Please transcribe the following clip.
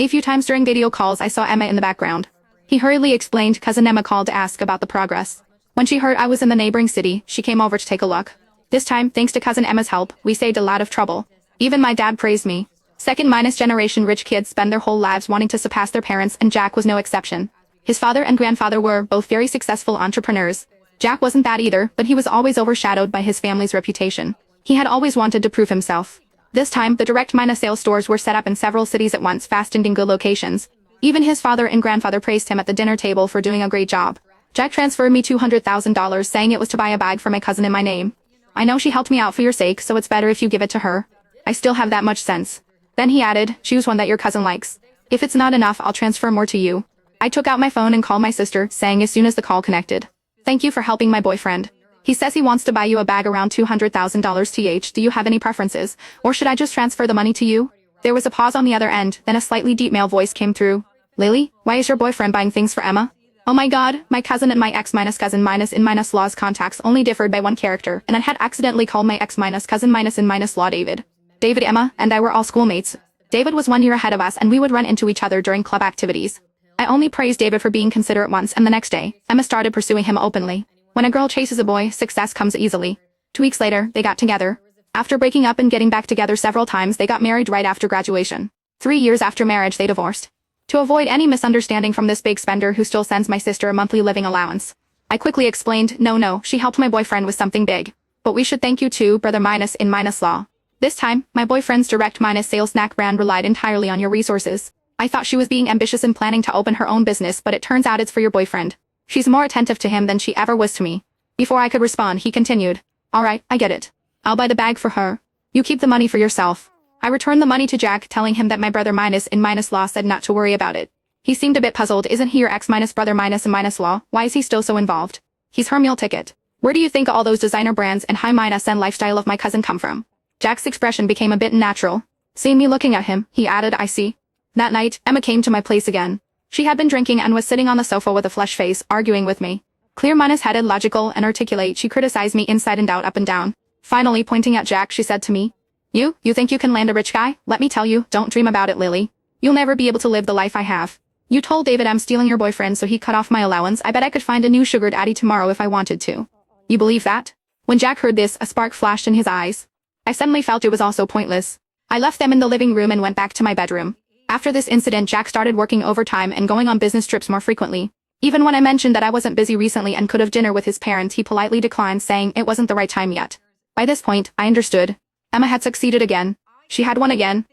A few times during video calls I saw Emma in the background. He hurriedly explained cousin Emma called to ask about the progress. When she heard I was in the neighboring city, she came over to take a look. This time, thanks to cousin Emma's help, we saved a lot of trouble. Even my dad praised me. Second minus generation rich kids spend their whole lives wanting to surpass their parents, and Jack was no exception. His father and grandfather were both very successful entrepreneurs. Jack wasn't that either, but he was always overshadowed by his family's reputation. He had always wanted to prove himself. This time, the direct minus sales stores were set up in several cities at once, fast and in good locations. Even his father and grandfather praised him at the dinner table for doing a great job. Jack transferred me $200,000, saying it was to buy a bag for my cousin in my name. I know she helped me out for your sake, so it's better if you give it to her. I still have that much sense. Then he added, choose one that your cousin likes. If it's not enough, I'll transfer more to you. I took out my phone and called my sister, saying as soon as the call connected. Thank you for helping my boyfriend. He says he wants to buy you a bag around $200,000 th. Do you have any preferences, or should I just transfer the money to you? There was a pause on the other end, then a slightly deep male voice came through. Lily, why is your boyfriend buying things for Emma? Oh my god, my cousin and my ex-cousin in minus law's contacts only differed by one character, and I had accidentally called my ex-cousin in minus law David. David, Emma, and I were all schoolmates. David was 1 year ahead of us and we would run into each other during club activities. I only praised David for being considerate once, and the next day, Emma started pursuing him openly. When a girl chases a boy, success comes easily. 2 weeks later, they got together. After breaking up and getting back together several times, they got married right after graduation. 3 years after marriage, they divorced. To avoid any misunderstanding from this big spender who still sends my sister a monthly living allowance, I quickly explained, no, she helped my boyfriend with something big. But we should thank you too, brother minus in minus law. This time, my boyfriend's direct minus sales snack brand relied entirely on your resources. I thought she was being ambitious and planning to open her own business, but it turns out it's for your boyfriend. She's more attentive to him than she ever was to me. Before I could respond, he continued. Alright, I get it. I'll buy the bag for her. You keep the money for yourself. I returned the money to Jack, telling him that my brother minus in minus law said not to worry about it. He seemed a bit puzzled. Isn't he your ex minus brother minus in minus law? Why is he still so involved? He's her meal ticket. Where do you think all those designer brands and high minus and lifestyle of my cousin come from? Jack's expression became a bit unnatural. Seeing me looking at him, he added, I see. That night, Emma came to my place again. She had been drinking and was sitting on the sofa with a flushed face, arguing with me. Clear minus-headed, logical, and articulate, she criticized me inside and out, up and down. Finally, pointing at Jack, she said to me, You think you can land a rich guy? Let me tell you, don't dream about it, Lily. You'll never be able to live the life I have. You told David I'm stealing your boyfriend so he cut off my allowance. I bet I could find a new sugar daddy tomorrow if I wanted to. You believe that? When Jack heard this, a spark flashed in his eyes. I suddenly felt it was also pointless. I left them in the living room and went back to my bedroom. After this incident, Jack started working overtime and going on business trips more frequently. Even when I mentioned that I wasn't busy recently and could have dinner with his parents, he politely declined, saying it wasn't the right time yet. By this point, I understood. Emma had succeeded again. She had won again.